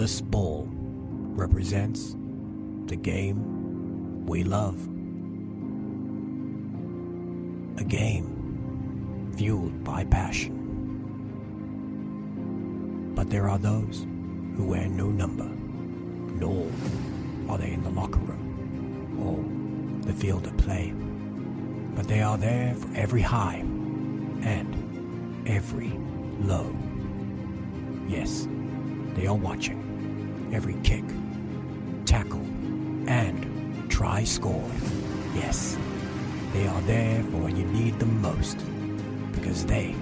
This ball represents the game we love. A game fueled by passion. But there are those who wear no number, nor are they in the locker room or the field of play. But they are there for every high and every low. Yes, they are watching every kick, tackle, and try score. Yes, they are there for when you need them most, because they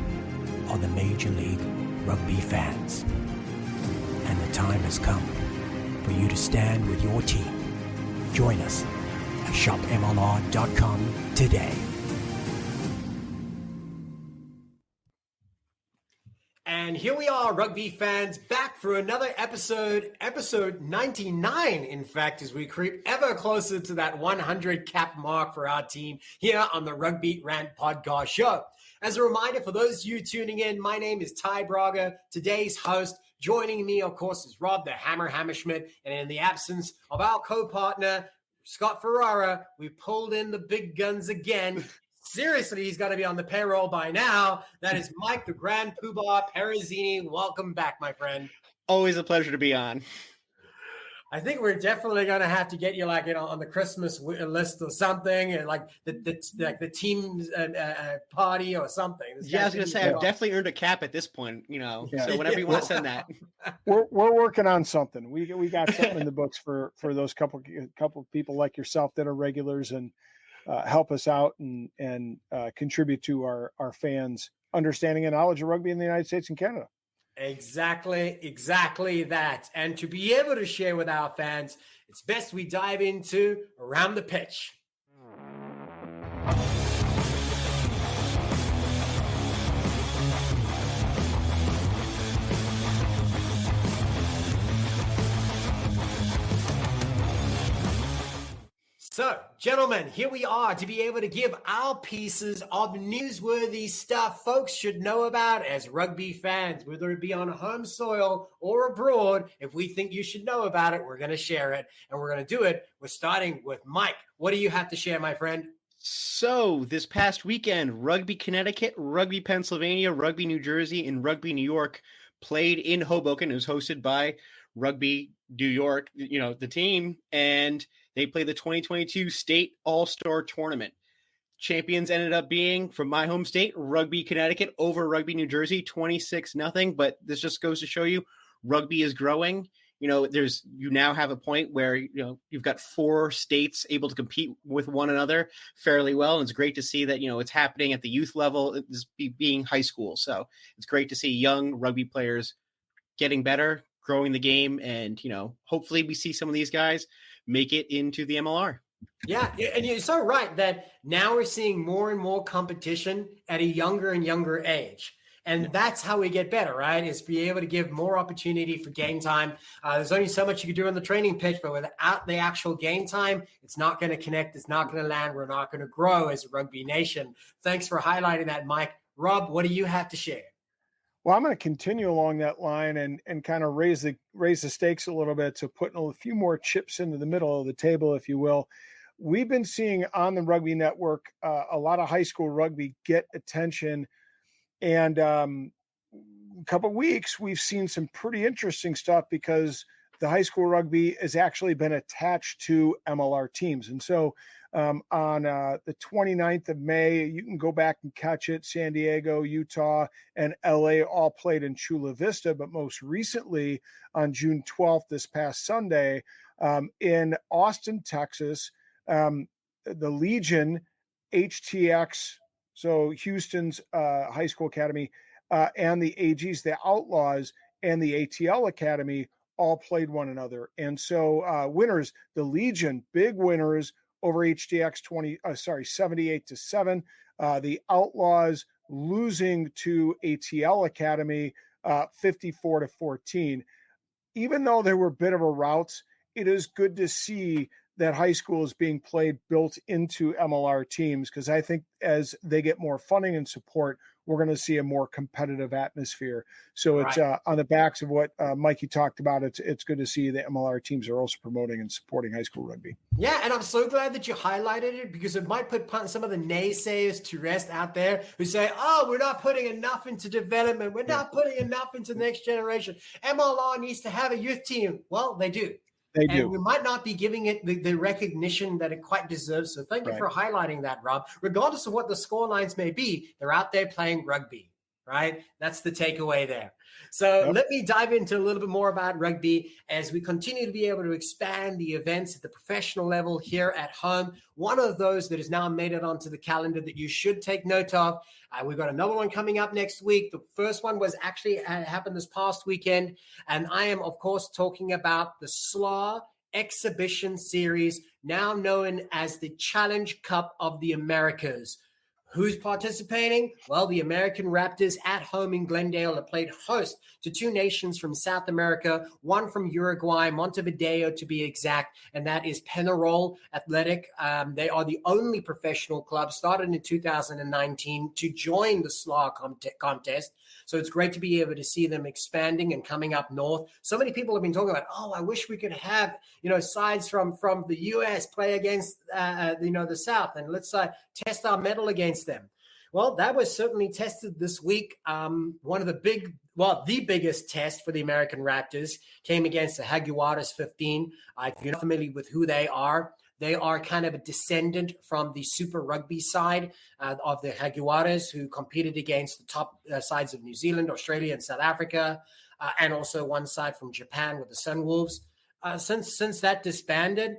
are the Major League Rugby fans. And the time has come for you to stand with your team. Join us at shopmlr.com today. And here we are, rugby fans, back for another episode 99, in fact, as we creep ever closer to that 100 cap mark for our team here on the Rugby Rant podcast show. As a reminder, for those of you tuning in, my name is Ty Braga, today's host. Joining me, of course, is Rob the Hammer Hammerschmidt, and in the absence of our co-partner, Scott Ferrara, we pulled in the big guns again. Seriously, he's got to be on the payroll by now. That is Mike, the Grand Poobah Perazzini. Welcome back, my friend. Always a pleasure to be on. I think we're definitely going to have to get you on the Christmas list or something, and like the team's party or something. I was going to say, I've definitely earned a cap at this point, so whenever you want to send that. We're working on something. We got something in the books for those couple people like yourself that are regulars and help us out and contribute to our fans' understanding and knowledge of rugby in the United States and Canada. Exactly that. And to be able to share with our fans, it's best we dive into Around the Pitch. So, gentlemen, here we are to be able to give our pieces of newsworthy stuff folks should know about as rugby fans, whether it be on home soil or abroad. If we think you should know about it, we're going to share it, and we're going to do it. We're starting with Mike. What do you have to share, my friend? So, this past weekend, Rugby Connecticut, Rugby Pennsylvania, Rugby New Jersey, and Rugby New York played in Hoboken. It was hosted by Rugby New York, the team, and they played the 2022 State All-Star Tournament. Champions ended up being, from my home state, Rugby Connecticut over Rugby New Jersey, 26-0. But this just goes to show you, rugby is growing. You now have a point where, you've got 4 states able to compete with one another fairly well. And it's great to see that, it's happening at the youth level, it's being high school. So it's great to see young rugby players getting better, growing the game. And, hopefully we see some of these guys make it into the MLR. Yeah, and you're so right that now we're seeing more and more competition at a younger and younger age. And that's how we get better, right? Is be able to give more opportunity for game time. There's only so much you can do on the training pitch, but without the actual game time, it's not going to connect. It's not going to land. We're not going to grow as a rugby nation. Thanks for highlighting that, Mike. Rob, what do you have to share? Well, I'm going to continue along that line and kind of raise the stakes a little bit, to putting a few more chips into the middle of the table, if you will. We've been seeing on the Rugby Network a lot of high school rugby get attention, and a couple of weeks we've seen some pretty interesting stuff because the high school rugby has actually been attached to MLR teams. And so on the 29th of May, you can go back and catch it. San Diego, Utah, and LA all played in Chula Vista. But most recently on June 12th, this past Sunday, in Austin, Texas, the Legion, HTX, so Houston's high school academy, and the AGs, the Outlaws, and the ATL Academy all played one another. And so winners, the Legion, big winners over HTX 78-7. The Outlaws losing to ATL Academy 54-14. Even though there were a bit of a rout, it is good to see that high school is being played built into MLR teams, because I think as they get more funding and support, we're going to see a more competitive atmosphere. So it's Right. on the backs of what Mikey talked about. It's good to see the MLR teams are also promoting and supporting high school rugby. Yeah, and I'm so glad that you highlighted it, because it might put some of the naysayers to rest out there who say, oh, we're not putting enough into development. We're not putting enough into the next generation. MLR needs to have a youth team. Well, they do. They And do. we might not be giving it the recognition that it quite deserves. So thank you for highlighting that, Rob. Regardless of what the score lines may be, they're out there playing rugby, right? That's the takeaway there. So let me dive into a little bit more about rugby as we continue to be able to expand the events at the professional level here at home. One of those that has now made it onto the calendar that you should take note of. We've got another one coming up next week. The first one was actually happened this past weekend. And I am, of course, talking about the SLA Exhibition Series, now known as the Challenge Cup of the Americas. Who's participating? Well, the American Raptors at home in Glendale have played host to two nations from South America, one from Uruguay, Montevideo to be exact, and that is Penarol Athletic. They are the only professional club started in 2019 to join the SLA contest. So it's great to be able to see them expanding and coming up north. So many people have been talking about, oh, I wish we could have, sides from the U.S. play against, the South, and let's test our mettle against them. Well, that was certainly tested this week. The biggest test for the American Raptors came against the Jaguares 15. If you're not familiar with who they are kind of a descendant from the Super Rugby side of the Jaguares, who competed against the top sides of New Zealand, Australia, and South Africa, and also one side from Japan with the Sunwolves. Since that disbanded,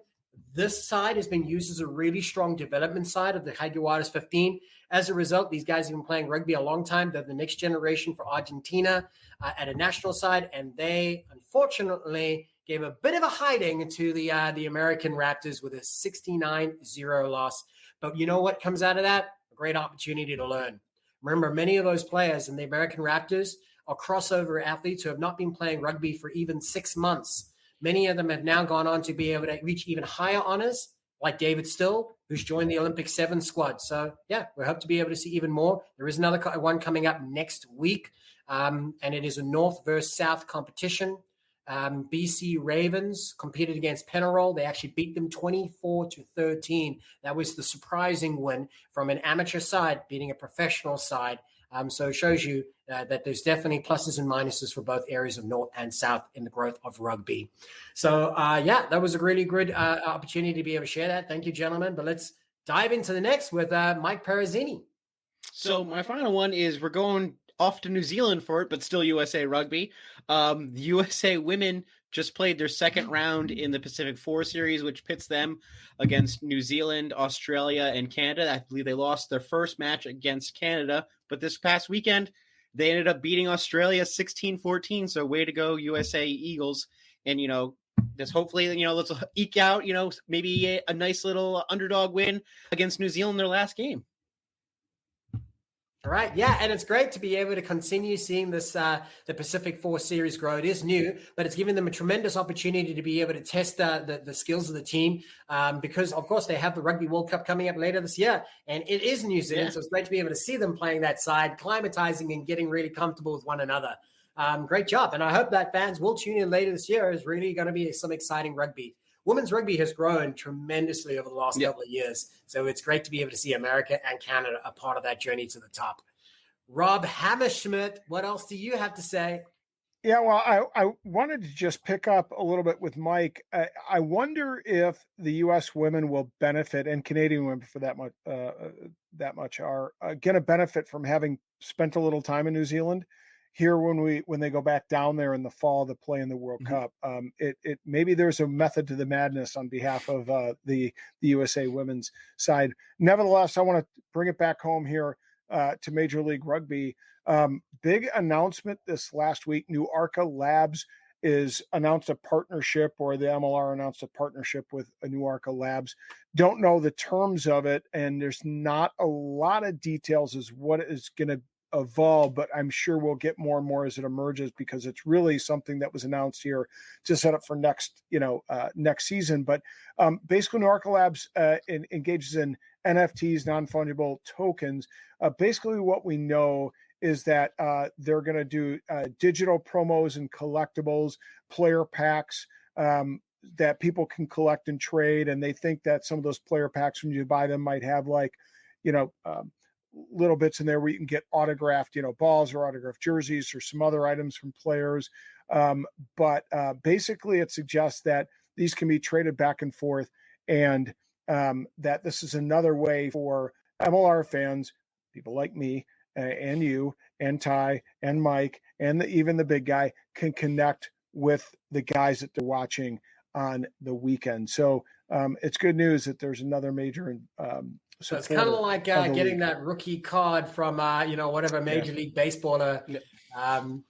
this side has been used as a really strong development side of the Jaguares 15. As a result, these guys have been playing rugby a long time. They're the next generation for Argentina at a national side, and they unfortunately gave a bit of a hiding to the American Raptors with a 69-0 loss. But you know what comes out of that? A great opportunity to learn. Remember, many of those players in the American Raptors are crossover athletes who have not been playing rugby for even 6 months. Many of them have now gone on to be able to reach even higher honors, like David Still, who's joined the Olympic 7 squad. So, yeah, we hope to be able to see even more. There is another one coming up next week, and it is a North versus South competition. BC Ravens competed against Penarol. They actually beat them 24-13. That was the surprising win from an amateur side beating a professional side. So it shows you that there's definitely pluses and minuses for both areas of North and South in the growth of rugby. So, that was a really good opportunity to be able to share that. Thank you, gentlemen. But let's dive into the next with Mike Perazzini. So my final one is we're going off to New Zealand for it, but still USA Rugby. The USA women just played their second round in the Pacific 4 series, which pits them against New Zealand, Australia, and Canada. I believe they lost their first match against Canada, but this past weekend, they ended up beating Australia 16-14. So way to go, USA Eagles. And, this hopefully, let's eke out, maybe a nice little underdog win against New Zealand in their last game. All right. Yeah. And it's great to be able to continue seeing this, the Pacific 4 series grow. It is new, but it's given them a tremendous opportunity to be able to test the skills of the team because, of course, they have the Rugby World Cup coming up later this year, and it is New Zealand. Yeah. So it's great to be able to see them playing that side, climatizing and getting really comfortable with one another. Great job. And I hope that fans will tune in later this year. It's really going to be some exciting rugby. Women's rugby has grown tremendously over the last couple of years. So it's great to be able to see America and Canada a part of that journey to the top. Rob Hammerschmidt, what else do you have to say? Yeah, well, I wanted to just pick up a little bit with Mike. I wonder if the U.S. women will benefit, and Canadian women for that much are going to benefit from having spent a little time in New Zealand. Here, when they go back down there in the fall to play in the World Cup, it maybe there's a method to the madness on behalf of the USA women's side. Nevertheless, I want to bring it back home here to Major League Rugby. Big announcement this last week. New Arca Labs is announced a partnership, or the MLR announced a partnership with a New Arca Labs. Don't know the terms of it, and there's not a lot of details as what it is going to evolve, but I'm sure we'll get more and more as it emerges, because it's really something that was announced here to set up for next season. But basically, New Arca Labs engages in NFTs, non-fungible tokens. Basically what we know is that they're going to do digital promos and collectibles, player packs that people can collect and trade. And they think that some of those player packs, when you buy them, might have like, little bits in there where you can get autographed, balls or autographed jerseys or some other items from players. But basically it suggests that these can be traded back and forth, and that this is another way for MLR fans, people like me and you and Ty and Mike and even the big guy, can connect with the guys that they're watching on the weekend. So it's good news that there's another major so it's kind of like getting that rookie card from whatever Major League Baseballer in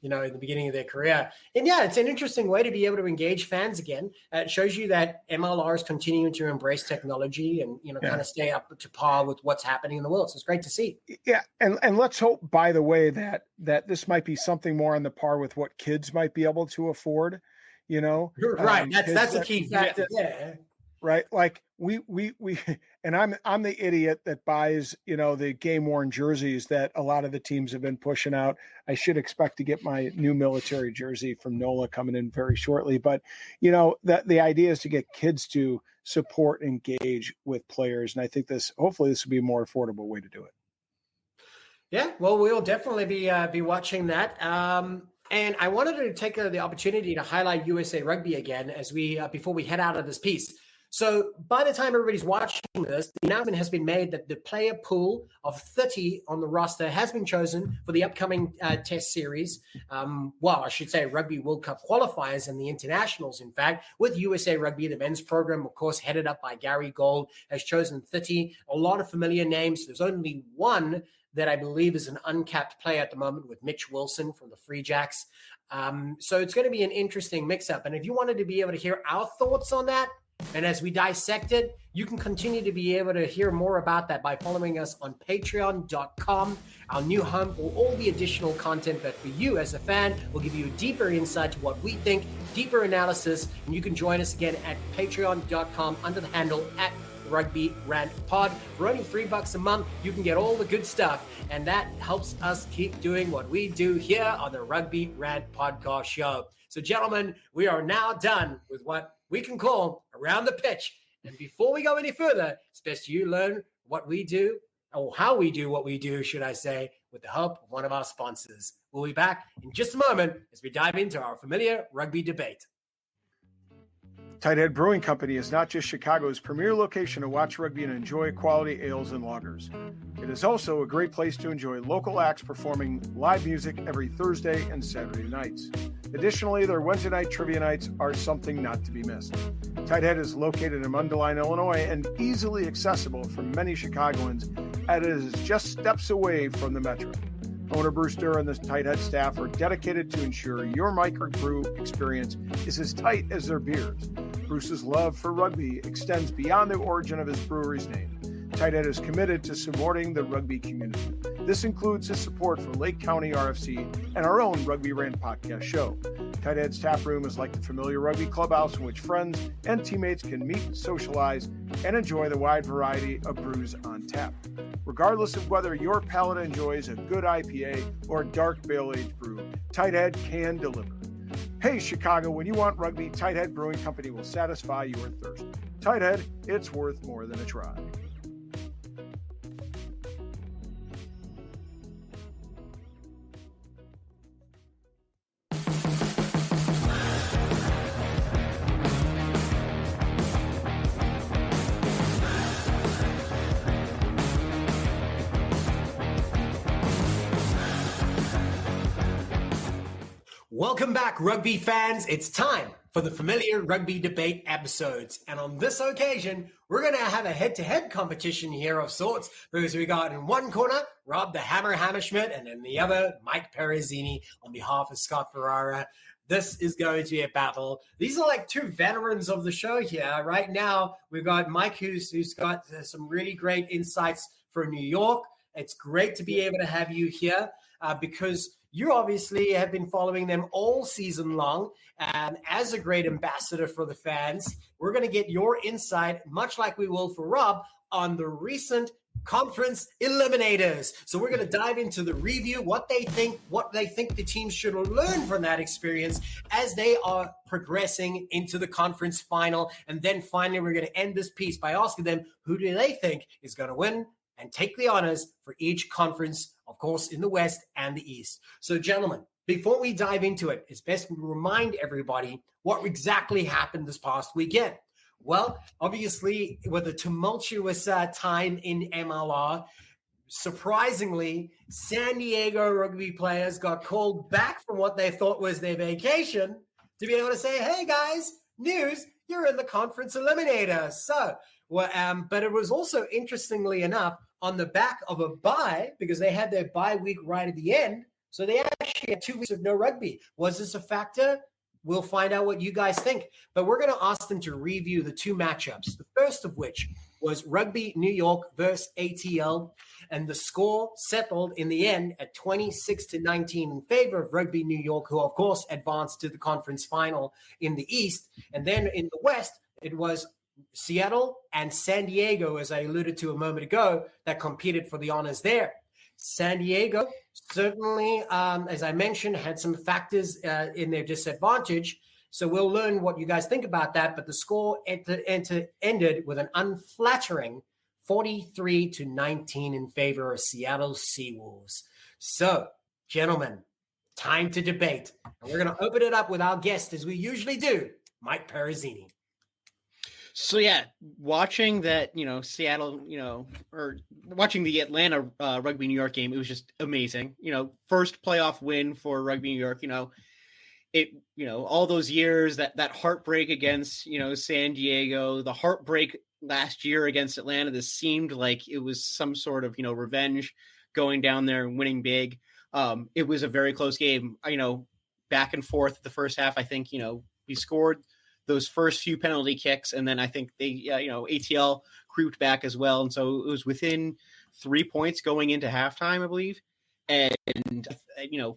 the beginning of their career. And it's an interesting way to be able to engage fans again. It shows you that MLR is continuing to embrace technology and kind of stay up to par with what's happening in the world. So it's great to see. Yeah, and let's hope, by the way, that this might be something more on the par with what kids might be able to afford. Right. That's a key factor. Yeah. Right. Like we and I'm the idiot that buys, the game worn jerseys that a lot of the teams have been pushing out. I should expect to get my new military jersey from NOLA coming in very shortly. But, the idea is to get kids to support and engage with players. And I think hopefully this will be a more affordable way to do it. Yeah, well, we'll definitely be watching that. And I wanted to take the opportunity to highlight USA Rugby again as before we head out of this piece. So by the time everybody's watching this, the announcement has been made that the player pool of 30 on the roster has been chosen for the upcoming test series. I should say Rugby World Cup qualifiers and the internationals, in fact, with USA Rugby, the men's program, of course, headed up by Gary Gold, has chosen 30. A lot of familiar names. There's only one that I believe is an uncapped player at the moment with Mitch Wilson from the Free Jacks. So it's going to be an interesting mix-up. And if you wanted to be able to hear our thoughts on that, and as we dissect it, you can continue to be able to hear more about that by following us on patreon.com, our new home for all the additional content that for you as a fan will give you a deeper insight to what we think, deeper analysis, and you can join us again at patreon.com under the handle at Rugby Rant Pod. For only $3 a month, you can get all the good stuff, and that helps us keep doing what we do here on the Rugby Rant Podcast Show. So, gentlemen, we are now done with what we can call Around the Pitch. And before we go any further, it's best you learn what we do, or how we do what we do, should I say, with the help of one of our sponsors. We'll be back in just a moment as we dive into our familiar rugby debate. Tighthead Brewing Company is not just Chicago's premier location to watch rugby and enjoy quality ales and lagers. It is also a great place to enjoy local acts performing live music every Thursday and Saturday nights. Additionally, their Wednesday night trivia nights are something not to be missed. Tighthead is located in Mundelein, Illinois, and easily accessible for many Chicagoans, as it is just steps away from the metro. Owner Bruce Durr and the Tighthead staff are dedicated to ensure your microbrew experience is as tight as their beers. Bruce's love for rugby extends beyond the origin of his brewery's name. Tighthead is committed to supporting the rugby community. This includes his support for Lake County RFC and our own Rugby Rant podcast show. Tighthead's tap room is like the familiar rugby clubhouse in which friends and teammates can meet, socialize, and enjoy the wide variety of brews on tap. Regardless of whether your palate enjoys a good IPA or a dark barrel-aged brew, Tighthead can deliver. Hey, Chicago, when you want rugby, Tighthead Brewing Company will satisfy your thirst. Tighthead, it's worth more than a try. Welcome back, rugby fans. It's time for the familiar rugby debate episodes. And on this occasion, we're going to have a head-to-head competition here of sorts, because we got in one corner, Rob the Hammer Hammerschmidt, and in the other, Mike Perazzini on behalf of Scott Ferrara. This is going to be a battle. These are like two veterans of the show here. Right now, we've got Mike, who's got some really great insights for New York. It's great to be able to have you here because you obviously have been following them all season long. As a great ambassador for the fans, we're going to get your insight, much like we will for Rob, on the recent conference eliminators. So we're going to dive into the review, what they think the teams should learn from that experience as they are progressing into the conference final. And then finally, we're going to end this piece by asking them, who do they think is going to win and take the honors for each conference, of course, in the West and the East. So gentlemen, before we dive into it, it's best we remind everybody what exactly happened this past weekend. Well, obviously, with a tumultuous time in MLR, surprisingly, San Diego Rugby players got called back from what they thought was their vacation to be able to say, hey, guys, news, you're in the conference eliminator. So, but it was also, interestingly enough, on the back of a bye, because they had their bye week right at the end. So they actually had 2 weeks of no rugby. Was this a factor? We'll find out what you guys think. But we're going to ask them to review the two matchups, the first of which was Rugby New York versus ATL. And the score settled in the end at 26-19 in favor of Rugby New York, who, of course, advanced to the conference final in the East. And then in the West, it was Seattle and San Diego, as I alluded to a moment ago, that competed for the honors there. San Diego certainly, as I mentioned, had some factors in their disadvantage. So we'll learn what you guys think about that. But the score ended with an unflattering 43-19 in favor of Seattle Seawolves. So, gentlemen, time to debate. And we're going to open it up with our guest, as we usually do, Mike Perazzini. So yeah, watching that, Seattle, or watching the Atlanta Rugby New York game, it was just amazing. First playoff win for Rugby New York. All those years, that heartbreak against San Diego, the heartbreak last year against Atlanta. This seemed like it was some sort of revenge, going down there and winning big. It was a very close game. Back and forth the first half. I think we scored those first few penalty kicks, and then I think they, ATL creeped back as well, and so it was within 3 points going into halftime, I believe. And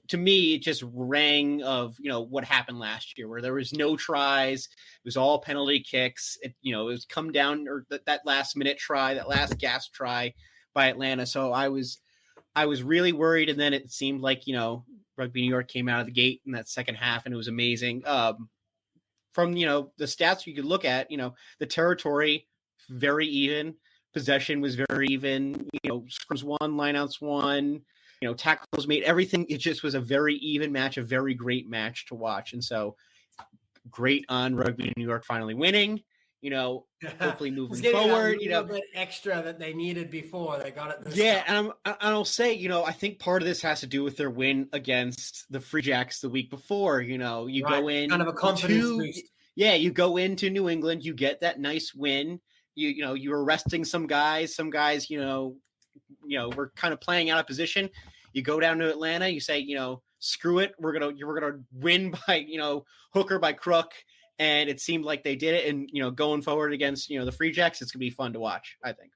to me, it just rang of what happened last year, where there was no tries, it was all penalty kicks. It was come down, or that last minute try, that last gasp try by Atlanta. So I was really worried, and then it seemed like Rugby New York came out of the gate in that second half, and it was amazing. From, the stats you could look at, the territory, very even. Possession was very even. Scrums won, lineouts won, tackles made, everything. It just was a very even match, a very great match to watch. And so great on Rugby New York finally winning, hopefully moving forward. A little bit extra that they needed before they got it. And I'll say, I think part of this has to do with their win against the Free Jacks the week before. Go in kind of a confidence boost. Yeah, you go into New England, you get that nice win. You're resting some guys. Some guys, we're kind of playing out of position. You go down to Atlanta, you say, screw it, we're gonna win by hook or by crook. And it seemed like they did it. And, going forward against, the Free Jacks, it's going to be fun to watch, I think.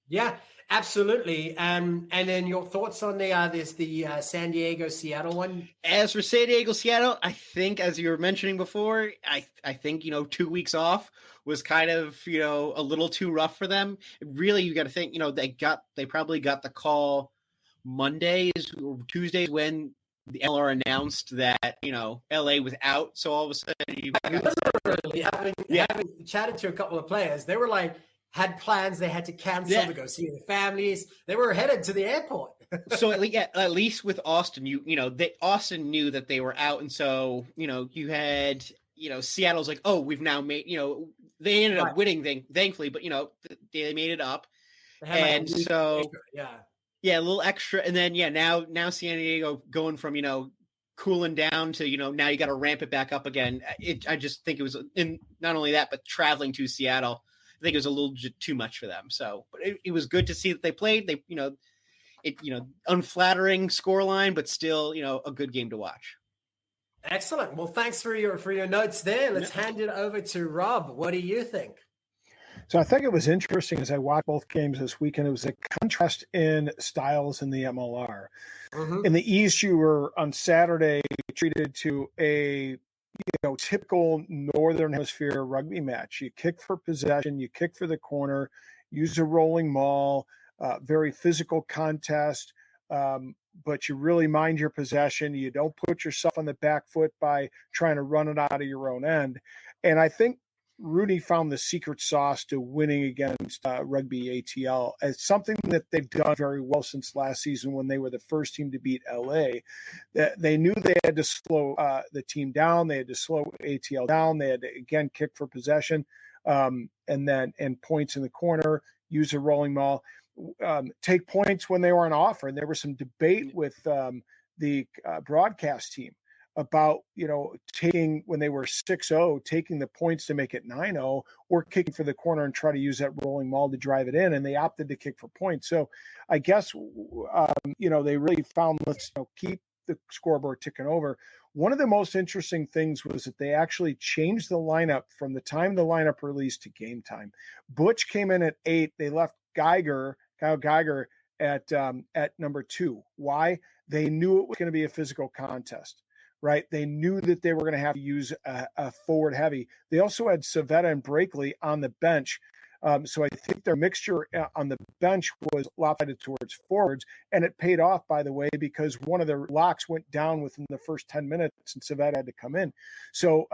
Yeah, absolutely. And then your thoughts on the San Diego Seattle one? As for San Diego Seattle, I think, as you were mentioning before, I think 2 weeks off was kind of a little too rough for them. Really, you got to think they probably got the call Mondays or Tuesdays when the LR announced that LA was out. So all of a sudden, literally having chatted to a couple of players, they were like, had plans they had to cancel to go see their families. They were headed to the airport. So at least with Austin, Austin knew that they were out, and so you had Seattle's like, oh, we've now made they ended up winning, thankfully, but they made it up, and so a little extra, and then now San Diego going from cooling down to now you got to ramp it back up again. I just think it was, and not only that, but traveling to Seattle, I think it was a little too much for them. So, but it was good to see that they played. They, unflattering scoreline, but still, a good game to watch. Excellent. Well, thanks for your notes there. Let's hand it over to Rob. What do you think? So I think it was interesting as I watched both games this weekend. It was a contrast in styles in the MLR. In the East, you were on Saturday treated to a typical Northern Hemisphere rugby match. You kick for possession, you kick for the corner, use a rolling maul, very physical contest, but you really mind your possession. You don't put yourself on the back foot by trying to run it out of your own end. And I think Rooney found the secret sauce to winning against Rugby ATL as something that they've done very well since last season when they were the first team to beat LA. That they knew they had to slow the team down. They had to slow ATL down. They had to, again, kick for possession and points in the corner, use a rolling maul, take points when they were on offer. And there was some debate with the broadcast team about, taking when they were 6-0, taking the points to make it 9-0 or kicking for the corner and try to use that rolling maul to drive it in. And they opted to kick for points. So I guess, they really found, let's keep the scoreboard ticking over. One of the most interesting things was that they actually changed the lineup from the time the lineup released to game time. Butch came in at 8. They left Kyle Geiger at number 2. Why? They knew it was going to be a physical contest. Right. They knew that they were going to have to use a forward heavy. They also had Savetta and Brakely on the bench. So I think their mixture on the bench was lopsided towards forwards. And it paid off, by the way, because one of their locks went down within the first 10 minutes and Savetta had to come in. So,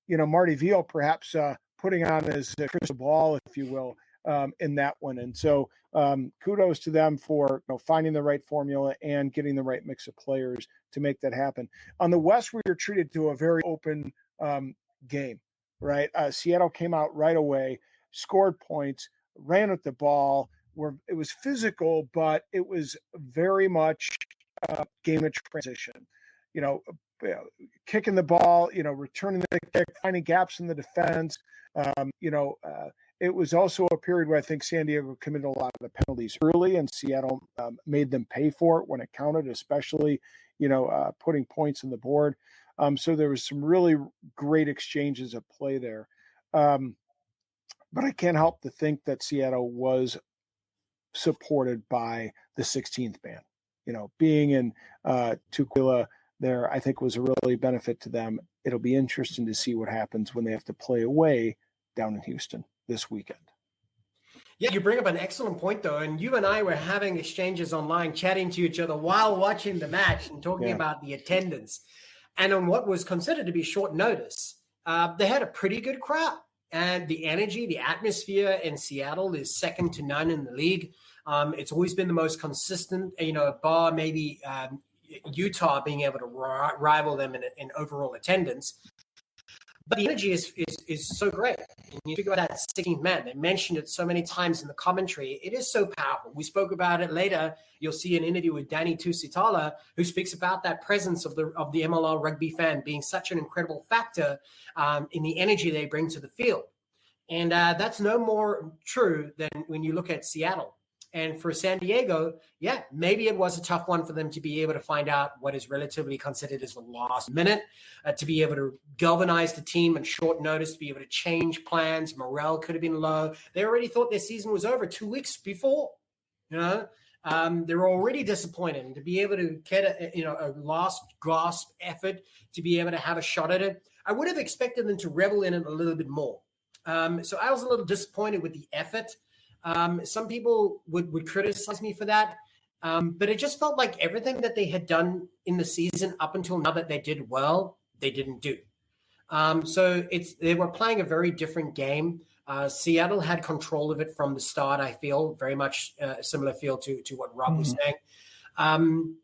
Marty Veal perhaps putting on his crystal ball, if you will, in that one. And so kudos to them for finding the right formula and getting the right mix of players to make that happen. On the West, we were treated to a very open game, right? Seattle came out right away, scored points, ran with the ball. It was physical, but it was very much game of transition. Kicking the ball, returning the kick, finding gaps in the defense. It was also a period where I think San Diego committed a lot of the penalties early, and Seattle made them pay for it when it counted, especially, putting points on the board. So there was some really great exchanges at play there. But I can't help to think that Seattle was supported by the 16th man. Being in Tukwila there, I think was a really benefit to them. It'll be interesting to see what happens when they have to play away down in Houston this weekend. Yeah, you bring up an excellent point, though. And you and I were having exchanges online, chatting to each other while watching the match and talking about the attendance. And on what was considered to be short notice, they had a pretty good crowd. And the energy, the atmosphere in Seattle is second to none in the league. It's always been the most consistent, bar maybe Utah being able to rival them in overall attendance. But the energy is so great. And you think about that 16th man. They mentioned it so many times in the commentary. It is so powerful. We spoke about it later. You'll see an interview with Danny Tusitala, who speaks about that presence of the MLR rugby fan being such an incredible factor in the energy they bring to the field. And that's no more true than when you look at Seattle. And for San Diego, maybe it was a tough one for them to be able to find out what is relatively considered as the last minute, to be able to galvanize the team in short notice, to be able to change plans. Morale could have been low. They already thought their season was over 2 weeks before. They were already disappointed. And to be able to get a last gasp effort, to be able to have a shot at it, I would have expected them to revel in it a little bit more. So I was a little disappointed with the effort. Some people would criticize me for that, but it just felt like everything that they had done in the season up until now that they did well, they didn't do. So they were playing a very different game. Seattle had control of it from the start, I feel, very much similar feel to what Rob was saying.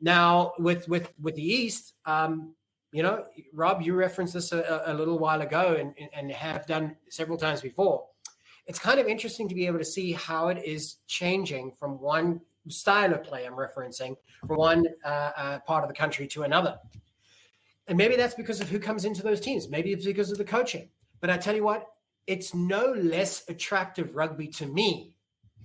Now, with the East, Rob, you referenced this a little while ago and have done several times before. It's kind of interesting to be able to see how it is changing from one style of play I'm referencing, from one part of the country to another. And maybe that's because of who comes into those teams. Maybe it's because of the coaching. But I tell you what, it's no less attractive rugby to me,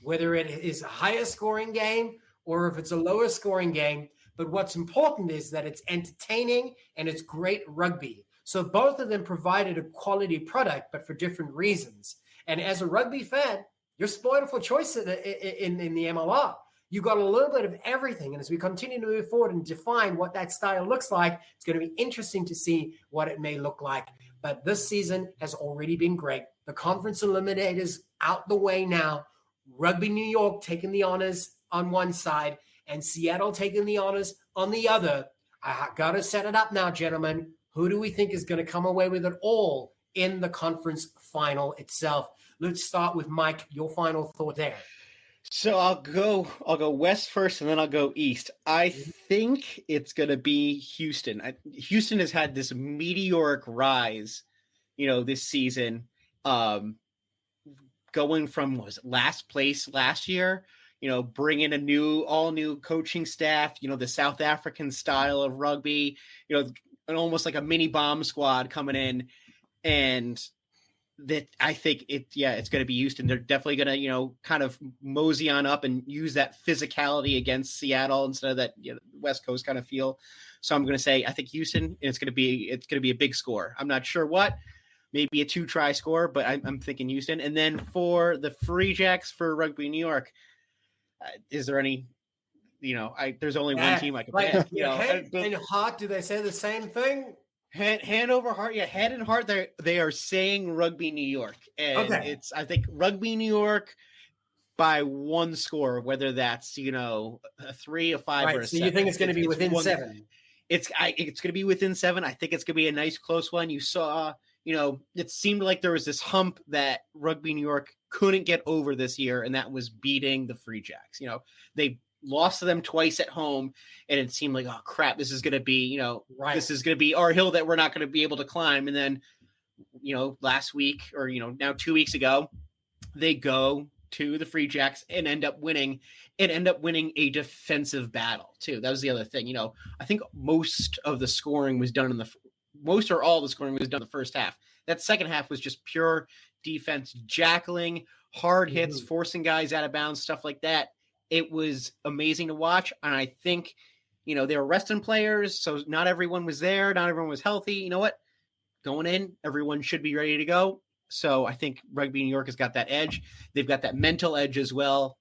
whether it is a higher scoring game or if it's a lower scoring game. But what's important is that it's entertaining and it's great rugby. So both of them provided a quality product, but for different reasons. And as a rugby fan, you're spoiled for choice in the MLR. You got a little bit of everything. And as we continue to move forward and define what that style looks like, it's going to be interesting to see what it may look like. But this season has already been great. The conference eliminators out the way now. Rugby New York taking the honors on one side and Seattle taking the honors on the other. I got to set it up now, gentlemen. Who do we think is going to come away with it all in the conference final itself? Let's start with Mike. Your final thought there. So I'll go west first, and then I'll go east. I think it's going to be Houston. Houston has had this meteoric rise, this season, going from last place last year. Bringing all new coaching staff. The South African style of rugby. Almost like a mini bomb squad coming in, and that I think it's going to be Houston. They're definitely going to, kind of mosey on up and use that physicality against Seattle instead of that West Coast kind of feel. So I'm going to say I think Houston, and it's going to be a big score. I'm not sure what, maybe a 2-try score, but I'm thinking Houston. And then for the Free Jacks for Rugby New York, is there any? There's only one team I can pick. Head and heart, do they say the same thing? Hand over heart, head and heart. They are saying Rugby New York, and it's I think Rugby New York by one score, whether that's a 3, a 5, or a 7. So you think it's going to be within 7? It's going to be within 7. I think it's going to be a nice close one. You saw, it seemed like there was this hump that Rugby New York couldn't get over this year, and that was beating the Free Jacks. They lost to them twice at home, and it seemed like, oh crap, this is going to be, this is going to be our hill that we're not going to be able to climb. And then, last week or, now 2 weeks ago, they go to the Free Jacks and end up winning a defensive battle too. That was the other thing. I think most of the scoring was done all the scoring was done in the first half. That second half was just pure defense, jackling, hard hits, forcing guys out of bounds, stuff like that. It was amazing to watch. And I think, they were resting players. So not everyone was there. Not everyone was healthy. You know what? Going in, everyone should be ready to go. So I think Rugby New York has got that edge. They've got that mental edge as well.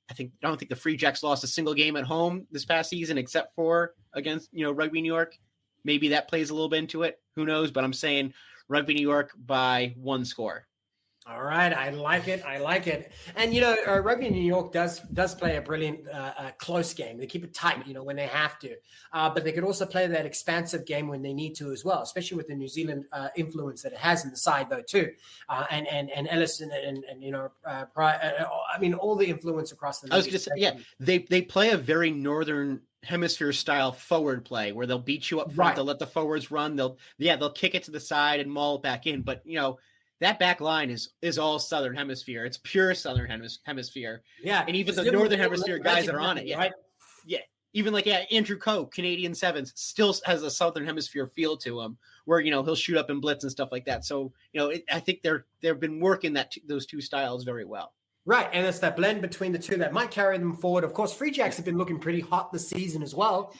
I don't think the Free Jacks lost a single game at home this past season, except for against, Rugby New York. Maybe that plays a little bit into it. Who knows? But I'm saying Rugby New York by 1 score. All right, I like it. And Rugby New York does play a brilliant close game. They keep it tight, when they have to. But they could also play that expansive game when they need to as well, especially with the New Zealand influence that it has in the side though too. And Ellison and all the influence across the league. I was just they play a very northern hemisphere style forward play where they'll beat you up front. Right. They'll let the forwards run. They'll kick it to the side and maul it back in. But that back line is all Southern Hemisphere. It's pure Southern Hemisphere. Yeah. And even the Northern Hemisphere guys that are on it. Yeah. Right? Yeah. Even Andrew Coe, Canadian Sevens, still has a Southern Hemisphere feel to him where, he'll shoot up and blitz and stuff like that. So, I think they've been working those two styles very well. Right, and it's that blend between the two that might carry them forward. Of course, Free Jacks have been looking pretty hot this season as well.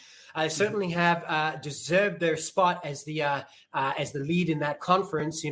Certainly have deserved their spot as the lead in that conference.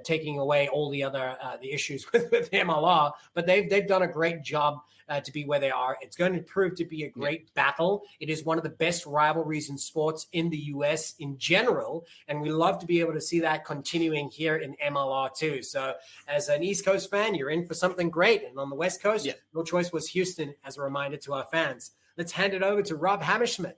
Taking away all the other the issues with MLR, but they've done a great job to be where they are. It's going to prove to be a great battle. It is one of the best rivalries in sports in the U.S. in general, and we love to be able to see that continuing here in MLR too. So, as an East Coast fan, you're in for something great, and on the West Coast, your choice was Houston. As a reminder to our fans. Let's hand it over to Rob Hammerschmidt.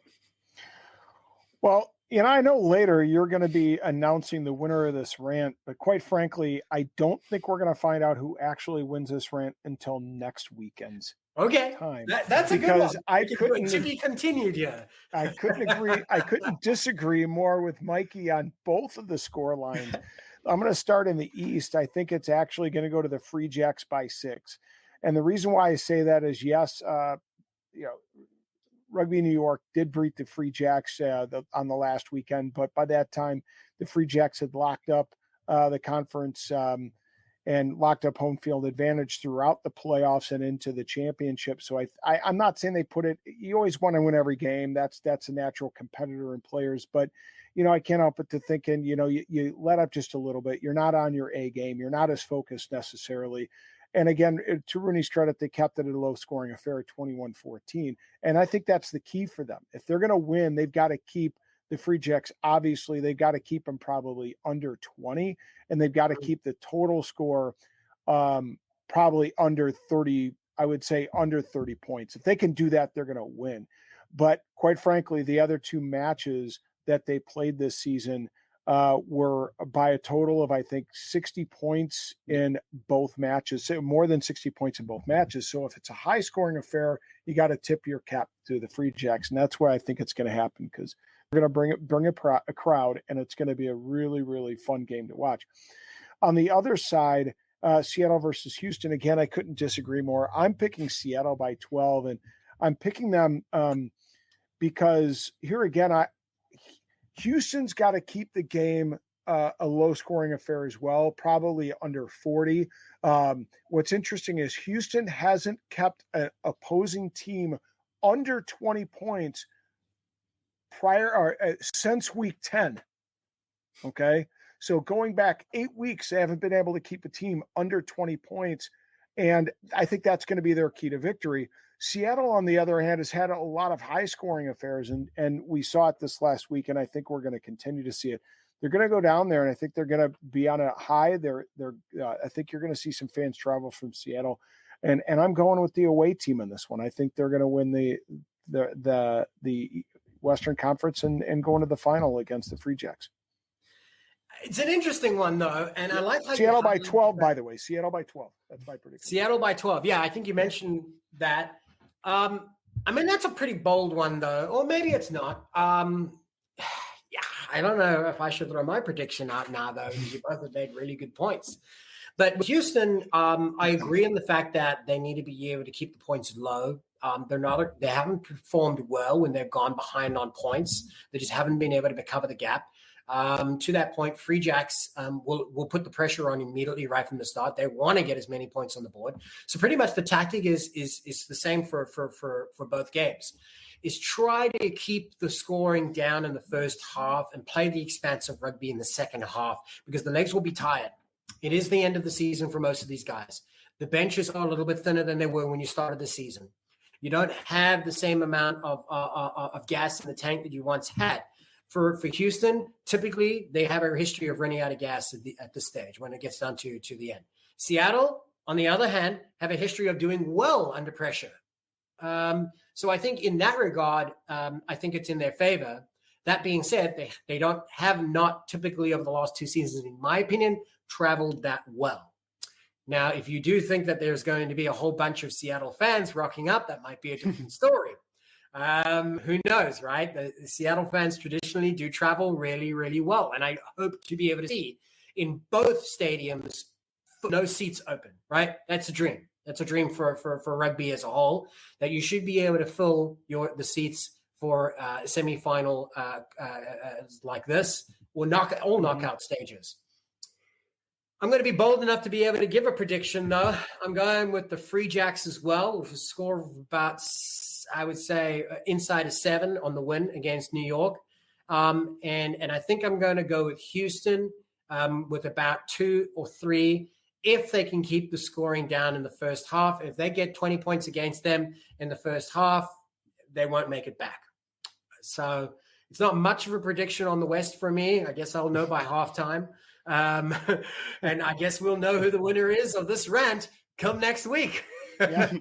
Well, I know later you're going to be announcing the winner of this rant, but quite frankly, I don't think we're going to find out who actually wins this rant until next weekend's time. That's a good one. I couldn't to be continued. Yeah, I couldn't agree. I couldn't disagree more with Mikey on both of the score lines. I'm going to start in the East. I think it's actually going to go to the Free Jacks by 6, and the reason why I say that is yes. Rugby New York did beat the Free Jacks on the last weekend, but by that time, the Free Jacks had locked up the conference and locked up home field advantage throughout the playoffs and into the championship. So I'm not saying they put it, you always want to win every game. That's a natural competitor in players, but I can't help but to thinking, you let up just a little bit. You're not on your A game. You're not as focused necessarily. And again, to Rooney's credit, they kept it a low-scoring affair at 21-14. And I think that's the key for them. If they're going to win, they've got to keep the Free Jacks. Obviously, they've got to keep them probably under 20, and they've got to keep the total score probably under 30, I would say under 30 points. If they can do that, they're going to win. But quite frankly, the other two matches that they played this season were by a total of, I think, 60 points in both matches, more than 60 points in both matches. So if it's a high scoring affair, you got to tip your cap to the Free Jacks. And that's where I think it's going to happen, because we're going to bring a crowd, and it's going to be a really, really fun game to watch. On the other side, Seattle versus Houston, again, I couldn't disagree more. I'm picking Seattle by 12, and I'm picking them because here again, Houston's got to keep the game a low-scoring affair as well, probably under 40. What's interesting is Houston hasn't kept an opposing team under 20 points since week 10. Okay, so going back 8 weeks, they haven't been able to keep a team under 20 points, and I think that's going to be their key to victory. Seattle, on the other hand, has had a lot of high-scoring affairs, and we saw it this last week, and I think we're going to continue to see it. They're going to go down there, and I think they're going to be on a high. I think you're going to see some fans travel from Seattle, and I'm going with the away team in this one. I think they're going to win the Western Conference and go into the final against the Free Jacks. It's an interesting one, though, and I like how Seattle by 12. By the way, Seattle by 12. That's my prediction. Seattle by 12. Yeah, I think you mentioned that. I mean, that's a pretty bold one, though, or maybe it's not. Yeah, I don't know if I should throw my prediction out now, though, because you both have made really good points. But with Houston, I agree in the fact that they need to be able to keep the points low. They haven't performed well when they've gone behind on points. They just haven't been able to cover the gap. To that point, Free Jacks will put the pressure on immediately right from the start. They want to get as many points on the board. So pretty much the tactic is the same for both games. Is try to keep the scoring down in the first half and play the expansive rugby in the second half, because the legs will be tired. It is the end of the season for most of these guys. The benches are a little bit thinner than they were when you started the season. You don't have the same amount of gas in the tank that you once had. For Houston, typically they have a history of running out of gas at this stage when it gets down to the end. Seattle, on the other hand, have a history of doing well under pressure. So I think in that regard, I think it's in their favor. That being said, they have not typically over the last two seasons, in my opinion, traveled that well. Now, if you do think that there's going to be a whole bunch of Seattle fans rocking up, that might be a different story. Who knows, right? The Seattle fans traditionally do travel really, really well. And I hope to be able to see in both stadiums, no seats open, right? That's a dream. That's a dream for rugby as a whole, that you should be able to fill the seats for semifinal like this, or knockout stages. I'm going to be bold enough to be able to give a prediction, though. I'm going with the Free Jacks as well, with a score of about, I would say, inside of 7 on the win against New York. And I think I'm going to go with Houston with about 2 or 3, if they can keep the scoring down in the first half. If they get 20 points against them in the first half, they won't make it back. So it's not much of a prediction on the West for me. I guess I'll know by halftime. And I guess we'll know who the winner is of this rant come next week. Yeah.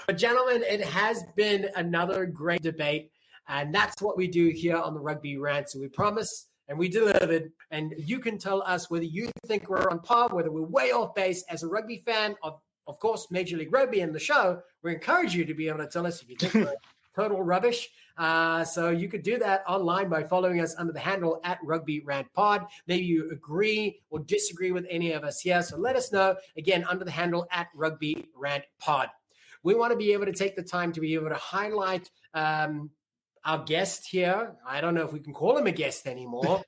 But gentlemen, it has been another great debate, and that's what we do here on the Rugby Rant. So we promised and we delivered, and you can tell us whether you think we're on par, whether we're way off base. As a rugby fan of course, Major League Rugby in the show, we encourage you to be able to tell us if you think we're total rubbish. So you could do that online by following us under the handle at Rugby Rant Pod. Maybe you agree or disagree with any of us here. So let us know, again, under the handle at Rugby Rant Pod. We want to be able to take the time to be able to highlight our guest here. I don't know if we can call him a guest anymore.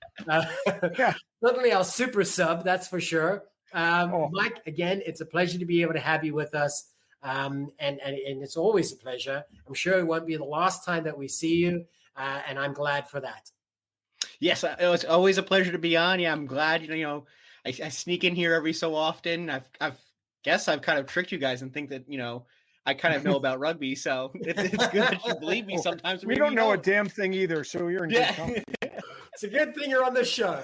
Certainly our super sub, that's for sure. Mike, again, it's a pleasure to be able to have you with us. And it's always a pleasure. I'm sure it won't be the last time that we see you. And I'm glad for that. Yes, it's always a pleasure to be on. Yeah, I'm glad, I sneak in here every so often. I've kind of tricked you guys and think that, I kind of know about rugby. So it's good that you believe me sometimes. We don't know a damn thing either. So you're in good company. It's a good thing you're on this show.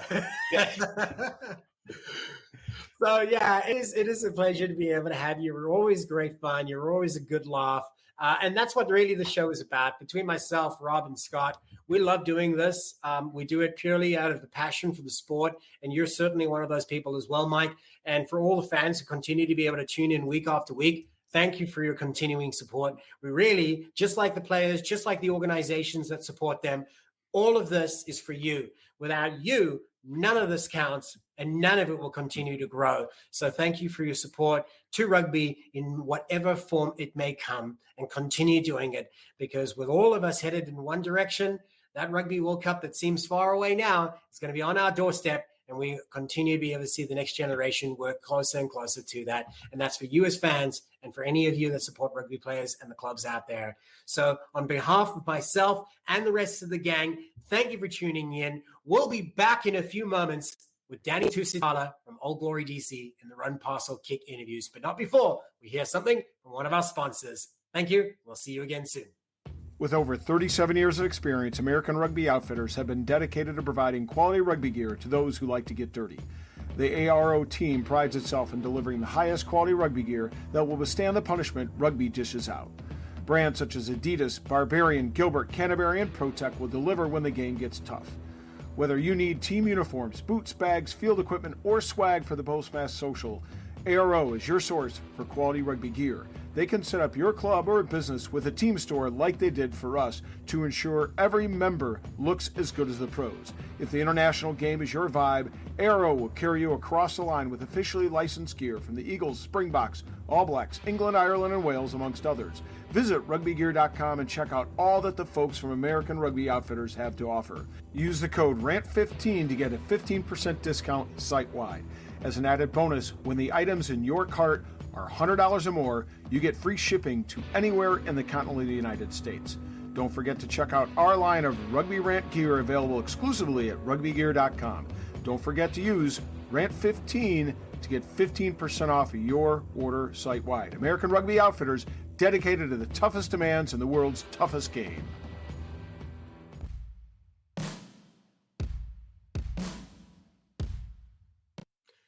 So yeah, it is a pleasure to be able to have you. We're always great fun. You're always a good laugh. And that's what really the show is about. Between myself, Rob, and Scott, we love doing this. We do it purely out of the passion for the sport. And you're certainly one of those people as well, Mike. And for all the fans who continue to be able to tune in week after week, thank you for your continuing support. We really, just like the players, just like the organizations that support them, all of this is for you. Without you, none of this counts and none of it will continue to grow. So thank you for your support to rugby in whatever form it may come, and continue doing it, because with all of us headed in one direction, that Rugby World Cup that seems far away now is going to be on our doorstep, and we continue to be able to see the next generation work closer and closer to that. And that's for you as fans and for any of you that support rugby players and the clubs out there. So on behalf of myself and the rest of the gang, thank you for tuning in. We'll be back in a few moments with Danny Tusitala from Old Glory DC in the Run, Pass or Kick interviews, but not before we hear something from one of our sponsors. Thank you. We'll see you again soon. With over 37 years of experience, American Rugby Outfitters have been dedicated to providing quality rugby gear to those who like to get dirty. The ARO team prides itself in delivering the highest quality rugby gear that will withstand the punishment rugby dishes out. Brands such as Adidas, Barbarian, Gilbert, Canterbury, and ProTech will deliver when the game gets tough. Whether you need team uniforms, boots, bags, field equipment, or swag for the Postmaster Social, ARO is your source for quality rugby gear. They can set up your club or business with a team store like they did for us to ensure every member looks as good as the pros. If the international game is your vibe, ARO will carry you across the line with officially licensed gear from the Eagles, Springboks, All Blacks, England, Ireland, and Wales, amongst others. Visit rugbygear.com and check out all that the folks from American Rugby Outfitters have to offer. Use the code RANT15 to get a 15% discount site-wide. As an added bonus, when the items in your cart are $100 or more, you get free shipping to anywhere in the continental United States. Don't forget to check out our line of Rugby Rant gear available exclusively at rugbygear.com. Don't forget to use RANT15 to get 15% off your order site-wide. American Rugby Outfitters, dedicated to the toughest demands in the world's toughest game.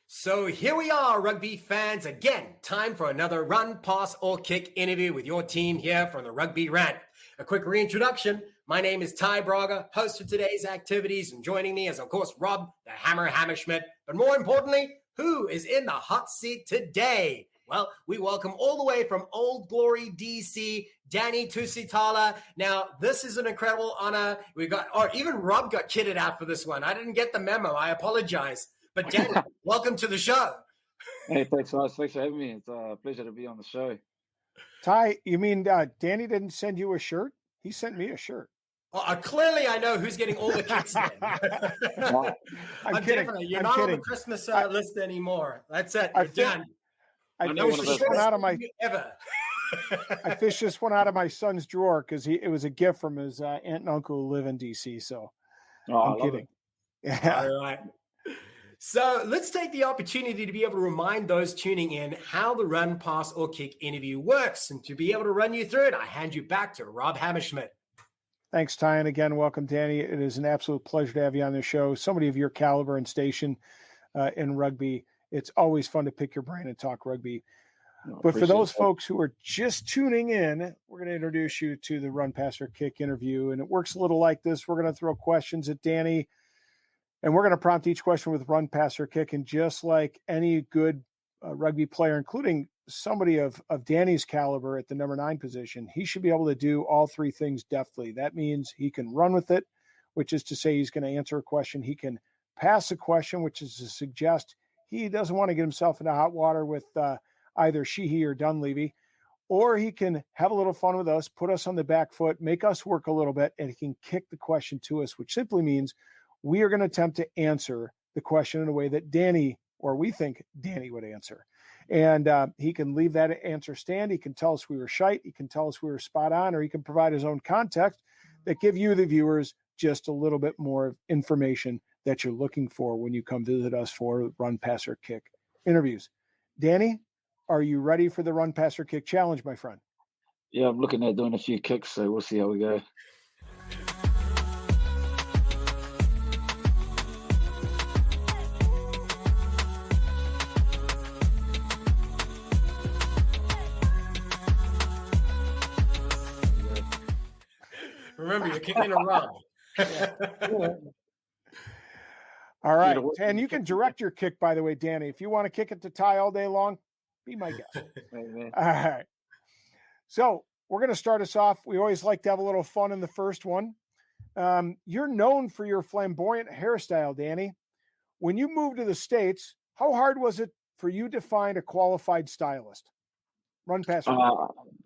So here we are, rugby fans. Again, time for another Run, Pass or Kick interview with your team here from the Rugby Rant. A quick reintroduction. My name is Ty Braga, host of today's activities, and joining me is, of course, Rob the Hammer Hammerschmidt. But more importantly, who is in the hot seat today? Well, we welcome all the way from Old Glory DC, Danny Tusitala. Now, this is an incredible honor. Even Rob got kitted out for this one. I didn't get the memo. I apologize. But Danny, welcome to the show. Hey, thanks so much. Thanks for having me. It's a pleasure to be on the show. Ty, you mean Danny didn't send you a shirt? He sent me a shirt. Clearly, I know who's getting all the kicks then. I'm kidding. Definitely. You're not on the Christmas list anymore. That's it. You're done. I fished this one out of my I fished this one out of my son's drawer because it was a gift from his aunt and uncle who live in DC. So I'm kidding. Yeah. All right. So let's take the opportunity to be able to remind those tuning in how the Run, Pass or Kick interview works. And to be able to run you through it, I hand you back to Rob Hammerschmidt. Thanks, Ty. And again, welcome, Danny. It is an absolute pleasure to have you on the show. Somebody of your caliber and station in rugby. It's always fun to pick your brain and talk rugby. But for those folks who are just tuning in, we're going to introduce you to the Run, Pass or Kick interview. And it works a little like this. We're going to throw questions at Danny, and we're going to prompt each question with Run, Pass or Kick. And just like any good rugby player, including somebody of Danny's caliber at the number 9 position, he should be able to do all three things deftly. That means he can run with it, which is to say he's going to answer a question. He can pass a question, which is to suggest he doesn't want to get himself into hot water with either Sheehy or Dunleavy, or he can have a little fun with us, put us on the back foot, make us work a little bit, and he can kick the question to us, which simply means we are going to attempt to answer the question in a way that Danny or we think Danny would answer. And he can leave that answer stand. He can tell us we were shite. He can tell us we were spot on, or he can provide his own context that give you, the viewers, just a little bit more information that you're looking for when you come visit us for Run, Pass, or Kick interviews. Danny, are you ready for the Run, Pass, or Kick challenge, my friend? Yeah, I'm looking at doing a few kicks, so we'll see how we go. Remember, you're kicking a run. All right. And you can direct your kick, by the way, Danny. If you want to kick it to Ty all day long, be my guest. Amen. All right. So we're going to start us off. We always like to have a little fun in the first one. You're known for your flamboyant hairstyle, Danny. When you moved to the States, how hard was it for you to find a qualified stylist? Run, pass, or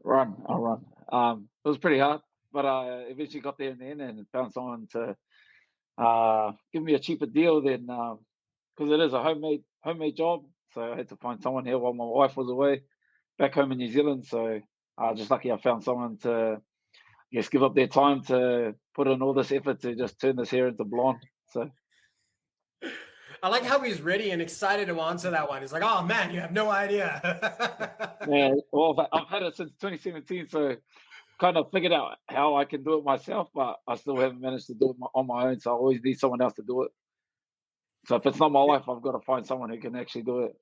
run. I'll run. It was pretty hard, but I eventually got there in the end and found someone to give me a cheaper deal than because it is a homemade job. So I had to find someone here while my wife was away back home in New Zealand. So just lucky I found someone to give up their time to put in all this effort to just turn this hair into blonde. So I like how he's ready and excited to answer that one. He's like, "Oh man, you have no idea." Yeah, well, I've had it since 2017, so kind of figured out how I can do it myself, but I still haven't managed to do it on my own. So I always need someone else to do it. So if it's not my wife, I've got to find someone who can actually do it.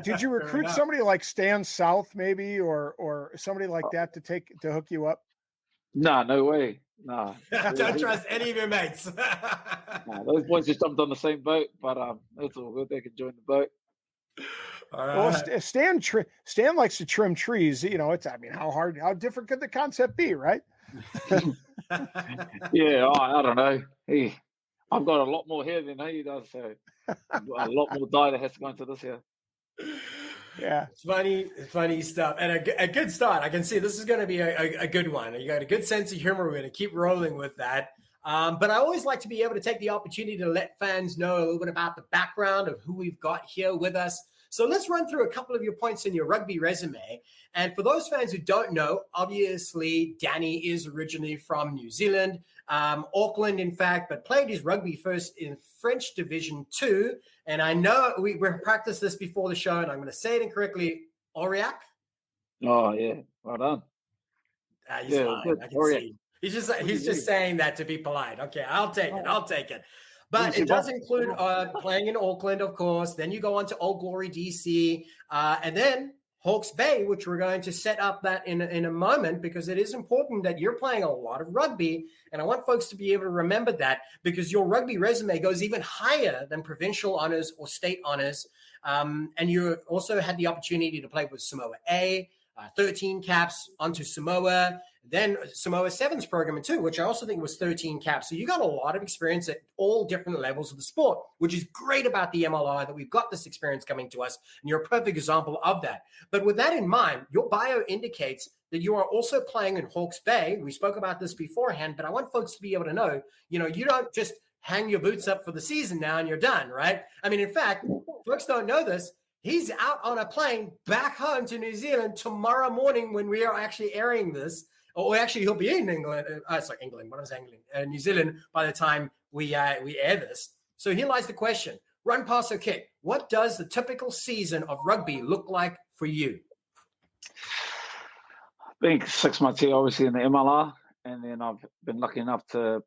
Did you recruit somebody like Stan South, maybe, or somebody like that to hook you up? Nah, no way. Nah. Don't trust any of your mates. Nah, those boys just jumped on the same boat, but it's all good. They can join the boat. All right. Well, Stan likes to trim trees. You know, how different could the concept be, right? Yeah, I don't know. I've got a lot more hair than he does, so a lot more dye that has to go into this hair. Yeah, it's funny stuff, and a good start. I can see this is going to be a good one. You got a good sense of humor. We're going to keep rolling with that. But I always like to be able to take the opportunity to let fans know a little bit about the background of who we've got here with us. So let's run through a couple of your points in your rugby resume. And for those fans who don't know, obviously, Danny is originally from New Zealand, Auckland, in fact, but played his rugby first in French Division 2. And I know we practiced this before the show, and I'm going to say it incorrectly, Aurillac? Oh, yeah. Well done. He's fine. I can see. He's just saying that to be polite. Okay, I'll take it. But it does include playing in Auckland, of course. Then you go on to Old Glory DC, and then Hawke's Bay, which we're going to set up that in a moment, because it is important that you're playing a lot of rugby. And I want folks to be able to remember that, because your rugby resume goes even higher than provincial honors or state honors. And you also had the opportunity to play with Samoa A, 13 caps onto Samoa, then Samoa Sevens program too, which I also think was 13 caps. So you got a lot of experience at all different levels of the sport, which is great about the MLR, that we've got this experience coming to us, and you're a perfect example of that. But with that in mind, your bio indicates that you are also playing in Hawke's Bay. We spoke about this beforehand, but I want folks to be able to know, you don't just hang your boots up for the season now and you're done, right? I mean, in fact, folks don't know this. He's out on a plane back home to New Zealand tomorrow morning when we are actually airing this. Or actually, he'll be in England. England. What was England? New Zealand by the time we air this. So here lies the question: run, pass, or kick? What does the typical season of rugby look like for you? I think 6 months here, obviously in the MLR, and then I've been lucky enough to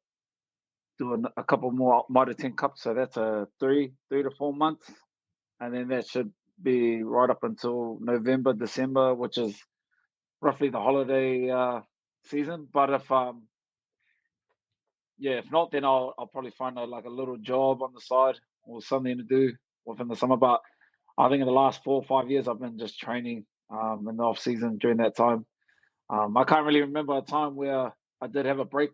do a couple more Mitre 10 Cups. So that's a 3 to 4 months, and then that should be right up until November, December, which is roughly the holiday season. But if not, then I'll probably find a little job on the side or something to do within the summer. But I think in the last 4 or 5 years, I've been just training in the off season during that time. I can't really remember a time where I did have a break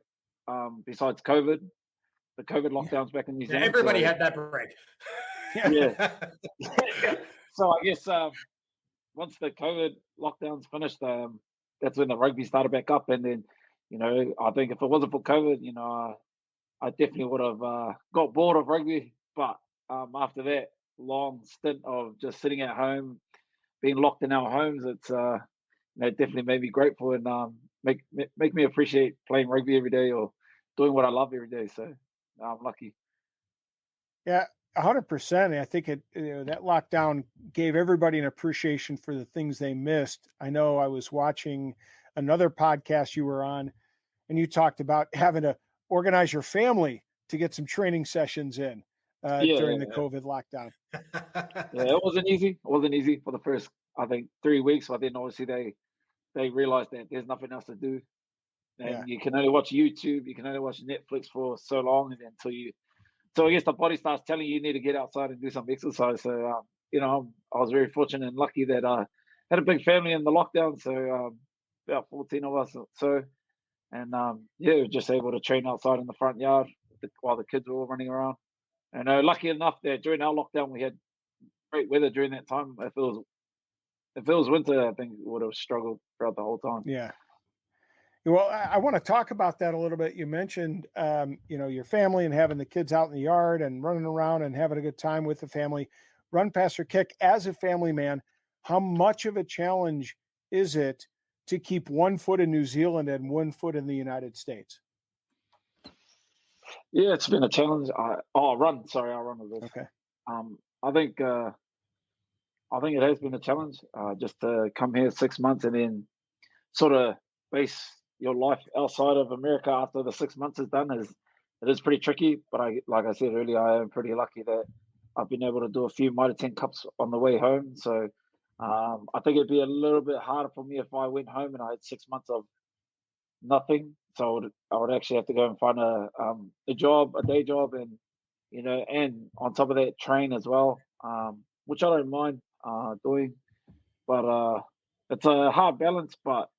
besides COVID. The COVID lockdowns back in New Zealand. Everybody had that break. Yeah. So I guess once the COVID lockdowns finished, that's when the rugby started back up. And then, I think if it wasn't for COVID, I definitely would have got bored of rugby. But after that, long stint of just sitting at home, being locked in our homes, it's definitely made me grateful and make me appreciate playing rugby every day or doing what I love every day. So I'm lucky. Yeah, 100%. I think that lockdown gave everybody an appreciation for the things they missed. I know I was watching another podcast you were on, and you talked about having to organize your family to get some training sessions in during the COVID lockdown. Yeah, it wasn't easy. It wasn't easy for the first, I think, 3 weeks. But then obviously they realized that there's nothing else to do, and you can only watch YouTube, you can only watch Netflix for so long, and so I guess the body starts telling you need to get outside and do some exercise. So I was very fortunate and lucky that I had a big family in the lockdown. So about 14 of us. So and we were just able to train outside in the front yard while the kids were all running around. And lucky enough that during our lockdown we had great weather during that time. If it was winter, I think we would have struggled throughout the whole time. Yeah. Well, I want to talk about that a little bit. You mentioned, your family and having the kids out in the yard and running around and having a good time with the family. Run, pass, or kick. As a family man, how much of a challenge is it to keep 1 foot in New Zealand and 1 foot in the United States? Yeah, it's been a challenge. I'll run with this. Okay. I think it has been a challenge just to come here 6 months and then sort of base your life outside of America after the 6 months is done. It is pretty tricky, but like I said earlier, I am pretty lucky that I've been able to do a few Mitre 10 Cups on the way home. So I think it'd be a little bit harder for me if I went home and I had 6 months of nothing. So I would actually have to go and find a day job, and and on top of that, train as well, which I don't mind doing. But it's a hard balance. But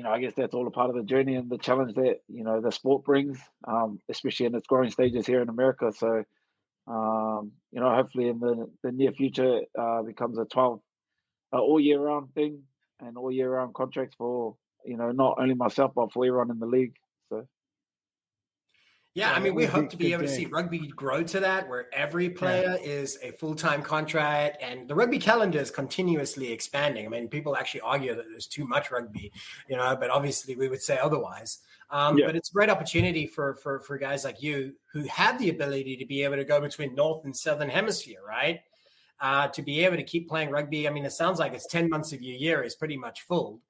I guess that's all a part of the journey and the challenge that the sport brings, especially in its growing stages here in America. So hopefully in the near future becomes a 12 all year round thing and all year round contracts for not only myself but for everyone in the league. So yeah, I mean, we hope to be able to see rugby grow to that, where every player is a full-time contract, and the rugby calendar is continuously expanding. I mean, people actually argue that there's too much rugby, but obviously we would say otherwise. But it's a great opportunity for guys like you who have the ability to be able to go between North and Southern Hemisphere, right? To be able to keep playing rugby. I mean, it sounds like it's 10 months of your year is pretty much full.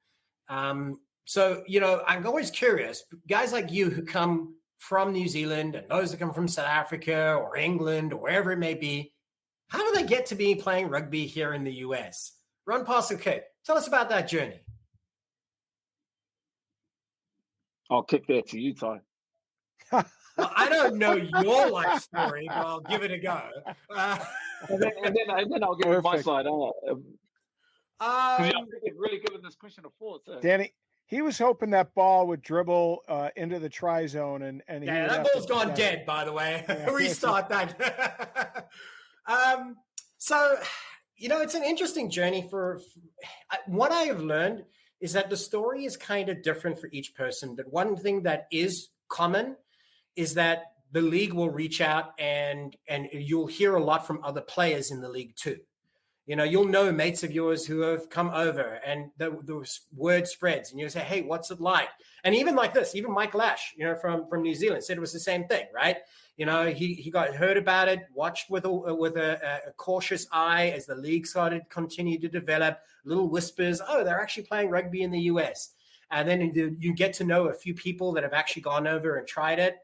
So, I'm always curious, guys like you who come from New Zealand and those that come from South Africa or England or wherever it may be, how do they get to be playing rugby here in the US? Run, pass, or kick. Tell us about that journey. I'll kick that to you, Ty. Well, I don't know your life story, but I'll give it a go. And then I'll give you my side. I've really given this question a thought. So. Danny, he was hoping that ball would dribble into the try zone, and that ball's gone dead. By the way, restart that. So, it's an interesting journey. For what I have learned is that the story is kind of different for each person. But one thing that is common is that the league will reach out and you'll hear a lot from other players in the league too. You'll know mates of yours who have come over and the word spreads and you'll say, hey, what's it like? And even like this, even Mike Lash, from New Zealand said it was the same thing, right? He got heard about it, watched with a cautious eye as the league continued to develop, little whispers, oh, they're actually playing rugby in the US. And then you get to know a few people that have actually gone over and tried it.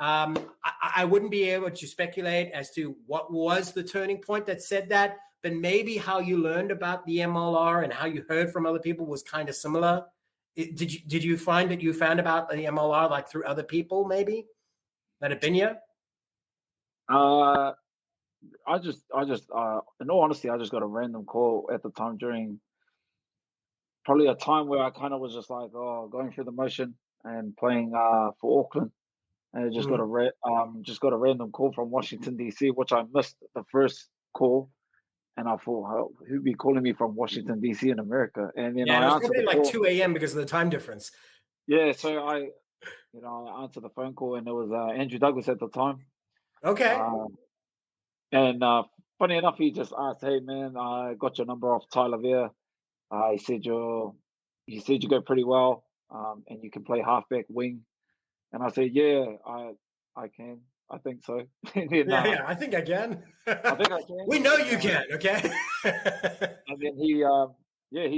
I wouldn't be able to speculate as to what was the turning point that said that, but maybe how you learned about the MLR and how you heard from other people was kind of similar. Did you find that you found about the MLR like through other people maybe that have been here? I just in all honesty, I just got a random call at the time during probably a time where I kind of was just like, going through the motion and playing for Auckland. And I just got a random call from Washington DC, which I missed the first call. And I thought, who'd be calling me from Washington DC in America? And then I answered it like 2 a.m. because of the time difference. Yeah, so I answered the phone call, and it was Andrew Douglas at the time. Okay. And funny enough, he just asked, "Hey man, I got your number off Tyler Veer. He said you go pretty well, and you can play halfback, wing." And I said, "Yeah, I can. I think so." And then, Yeah, I think I can. I think I can. We know you can, okay? And then he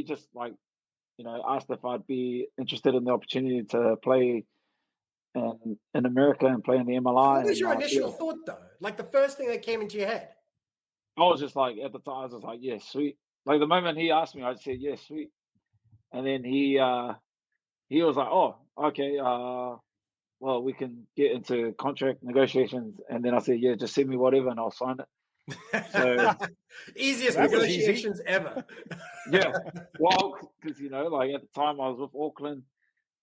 just asked if I'd be interested in the opportunity to play in America and play in the MLI. What was your And initial thought, though? Like the first thing that came into your head? I was just like, at the time, I was just like, yeah, sweet. Like the moment he asked me, I said, yeah, sweet. And then he was like, oh, okay, well, we can get into contract negotiations. And then I said, yeah, just send me whatever and I'll sign it. So easiest negotiations ever. Yeah, well, because like at the time I was with Auckland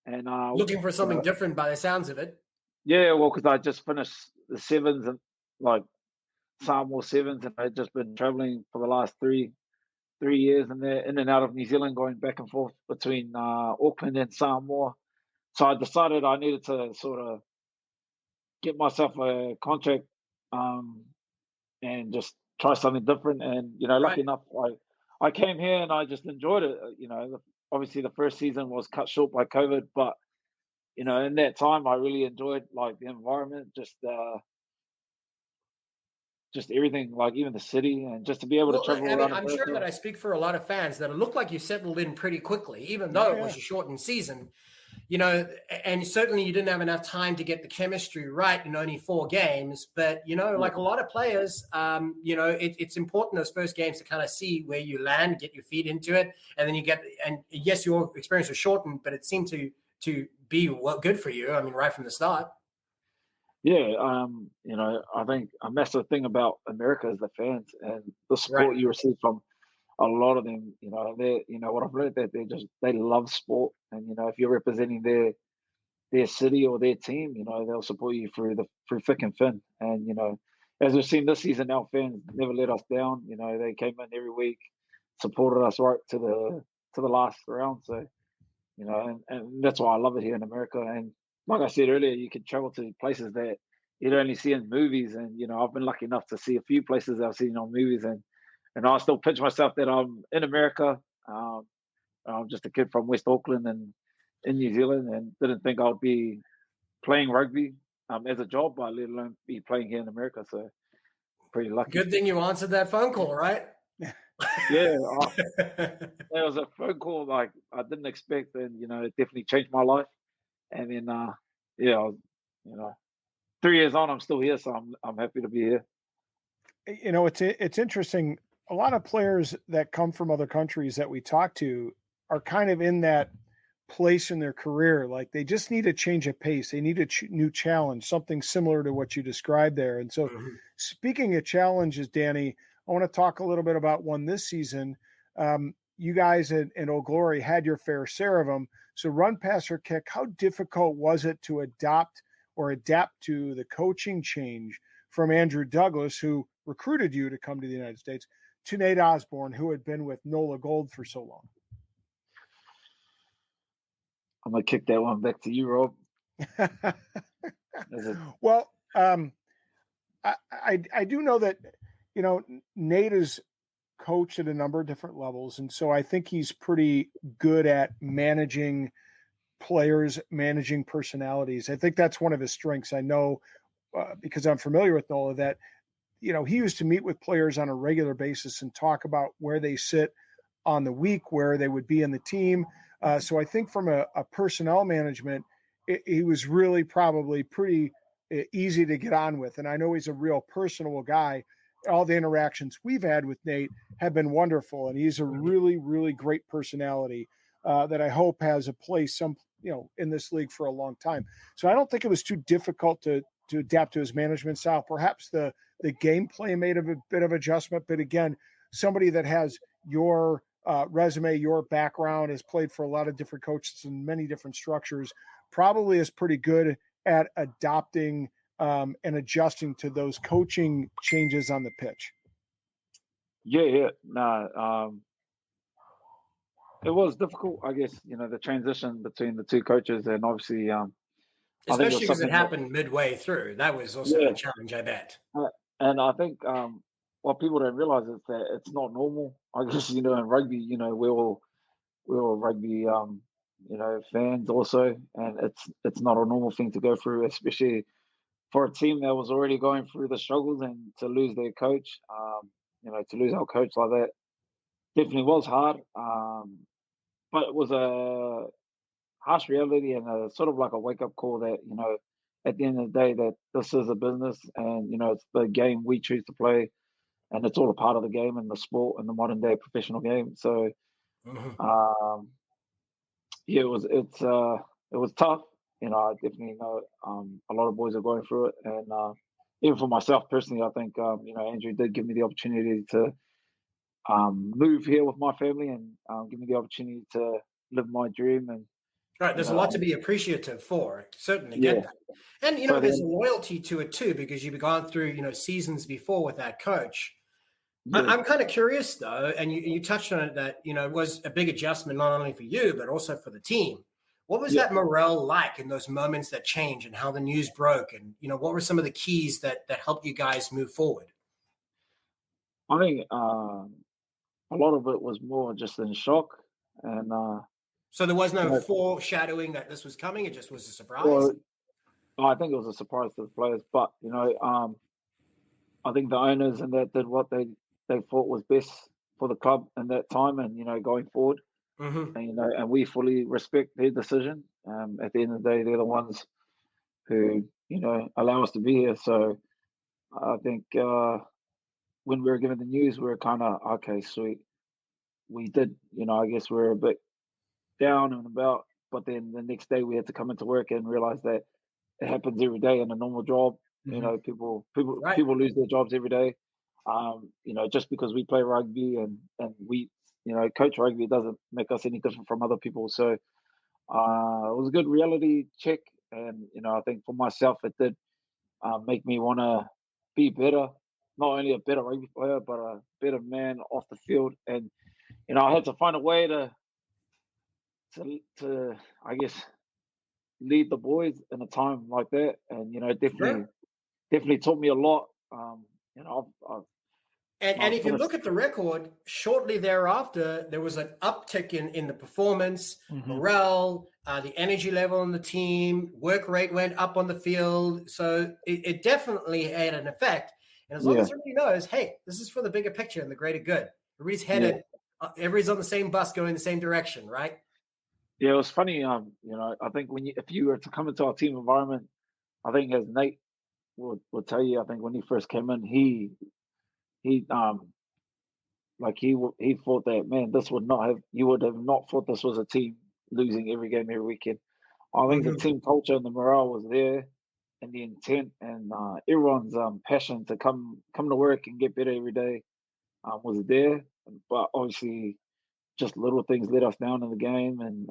and looking for something different by the sounds of it. Yeah, well, because I just finished the sevens and like Samoa sevens, and I'd just been traveling for the last three years, and they're in and out of New Zealand, going back and forth between Auckland and Samoa. So I decided I needed to sort of get myself a contract and just try something different. And lucky enough, I came here and I just enjoyed it. Obviously the first season was cut short by COVID, but in that time I really enjoyed like the environment, just everything, like even the city, and just to be able to travel around. I'm sure that I speak for a lot of fans that it looked like you settled in pretty quickly, even though it was a shortened season. And certainly you didn't have enough time to get the chemistry right in only 4 games. But, like a lot of players, it's important those first games to kind of see where you land, get your feet into it. And then and yes, your experience was shortened, but it seemed to be good for you. I mean, right from the start. Yeah. I think a massive thing about America is the fans and the support you receive from a lot of them. They what I've learned, that they love sport, and if you're representing their city or their team, they'll support you through thick and thin. And as we've seen this season, our fans never let us down. They came in every week, supported us right to the last round. So and that's why I love it here in America. And like I said earlier, you can travel to places that you'd only see in movies, and I've been lucky enough to see a few places I've seen on movies, and I still picture myself that I'm in America. I'm just a kid from West Auckland and in New Zealand, and didn't think I'd be playing rugby as a job, but let alone be playing here in America. So pretty lucky. Good thing you answered that phone call, right? Yeah, it was a phone call like I didn't expect, and it definitely changed my life. And then 3 years on, I'm still here, so I'm happy to be here. It's interesting. A lot of players that come from other countries that we talk to are kind of in that place in their career. Like they just need a change of pace. They need a new challenge, something similar to what you described there. And so speaking of challenges, Danny, I want to talk a little bit about one this season. You guys in Old Glory had your fair share of them. So run, pass, or kick, how difficult was it to adapt to the coaching change from Andrew Douglas, who recruited you to come to the United States, to Nate Osborne, who had been with NOLA Gold for so long? I'm going to kick that one back to you, Rob. Well, I do know that, Nate is coached at a number of different levels. And so I think he's pretty good at managing players, managing personalities. I think that's one of his strengths. I know because I'm familiar with NOLA that, he used to meet with players on a regular basis and talk about where they sit on the week, where they would be in the team. So I think from a personnel management, he was really probably pretty easy to get on with. And I know he's a real personable guy. All the interactions we've had with Nate have been wonderful. And he's a really, really great personality that I hope has a place in this league for a long time. So I don't think it was too difficult to adapt to his management style. Perhaps the gameplay made a bit of adjustment, but again, somebody that has your resume, your background, has played for a lot of different coaches in many different structures, probably is pretty good at adopting and adjusting to those coaching changes on the pitch. Yeah. No, it was difficult, I guess, the transition between the two coaches, and obviously, especially because it happened midway through. That was also a challenge, I bet. And I think what people don't realize is that it's not normal. I guess, in rugby, we're all rugby, fans also, and it's not a normal thing to go through, especially for a team that was already going through the struggles, and to lose their coach, to lose our coach like that definitely was hard. But it was a harsh reality and a sort of like a wake up call that, at the end of the day, that this is a business, and, it's the game we choose to play, and it's all a part of the game and the sport and the modern day professional game. So, yeah, it was tough. I definitely know a lot of boys are going through it, and even for myself personally, I think Andrew did give me the opportunity to move here with my family, and give me the opportunity to live my dream. And right, there's a lot to be appreciative for. Certainly get that, and there's a loyalty to it too, because you've gone through seasons before with that coach. Yeah. I'm kind of curious though, and you touched on it, that it was a big adjustment not only for you but also for the team. What was that morale like in those moments that change, and how the news broke, and what were some of the keys that helped you guys move forward? I think a lot of it was more just in shock, and so there was no foreshadowing that this was coming. It just was a surprise. Well, I think it was a surprise to the players, but I think the owners and that did what they thought was best for the club in that time, and going forward. And, and we fully respect their decision. At the end of the day, they're the ones who allow us to be here. So I think when we were given the news, we were kind of, okay, sweet. We did, I guess we were a bit down and about, but then the next day we had to come into work and realize that it happens every day in a normal job. People lose their jobs every day. Just because we play rugby and we coach rugby doesn't make us any different from other people. So it was a good reality check, and I think for myself it did make me want to be better, not only a better rugby player but a better man off the field. And I had to find a way to I guess lead the boys in a time like that, and definitely taught me a lot. And if you look at the record, shortly thereafter, there was an uptick in the performance, morale, the energy level on the team, work rate went up on the field. So it definitely had an effect. And as long as everybody knows, hey, this is for the bigger picture and the greater good. Everybody's headed, everybody's on the same bus going the same direction, right? Yeah, it was funny. I think if you were to come into our team environment, I think as Nate will tell you, I think when he first came in, he thought that, man, you would have not thought this was a team losing every game every weekend. I think the team culture and the morale was there, and the intent, and everyone's passion to come to work and get better every day was there. But obviously, just little things let us down in the game, and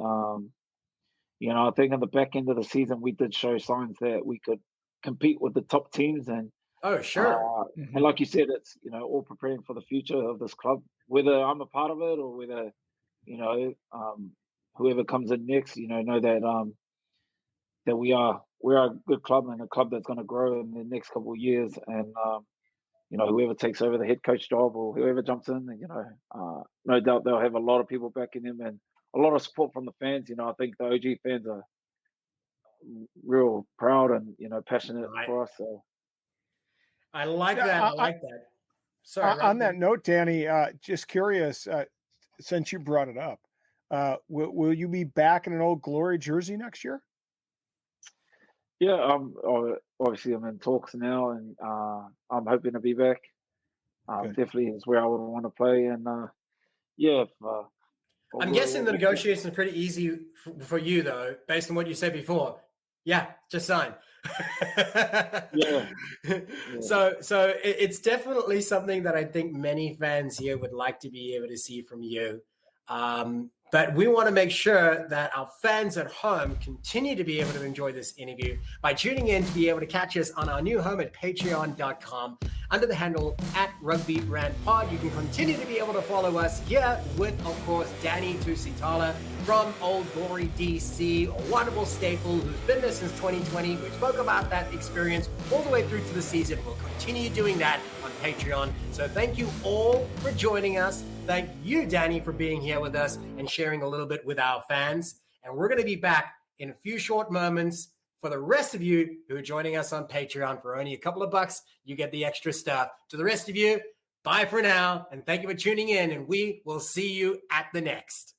I think in the back end of the season we did show signs that we could compete with the top teams. And oh, sure. And like you said, it's all preparing for the future of this club. Whether I'm a part of it or whether whoever comes in next, know that that we're a good club, and a club that's going to grow in the next couple of years. And whoever takes over the head coach job or whoever jumps in, no doubt they'll have a lot of people backing him and a lot of support from the fans. I think the OG fans are real proud and passionate for us. So. I like that. I like that. Sorry. On that note, Danny, just curious, since you brought it up, will you be back in an Old Glory jersey next year? Yeah, obviously I'm in talks now, and I'm hoping to be back. Definitely is where I would want to play, and I'm guessing the negotiations are pretty easy for you, though, based on what you said before. Yeah, just sign. Yeah. So it's definitely something that I think many fans here would like to be able to see from you. But we want to make sure that our fans at home continue to be able to enjoy this interview by tuning in to be able to catch us on our new home at patreon.com under the handle @Rugby Rant Pod. You can continue to be able to follow us here with, of course, Danny Tusitala from Old Glory DC, a wonderful staple who's been there since 2020. We spoke about that experience all the way through to the season. We'll continue doing that on Patreon. So thank you all for joining us. Thank you, Danny, for being here with us and sharing a little bit with our fans. And we're going to be back in a few short moments. For the rest of you who are joining us on Patreon for only a couple of bucks, you get the extra stuff. To the rest of you, bye for now, and thank you for tuning in, and we will see you at the next.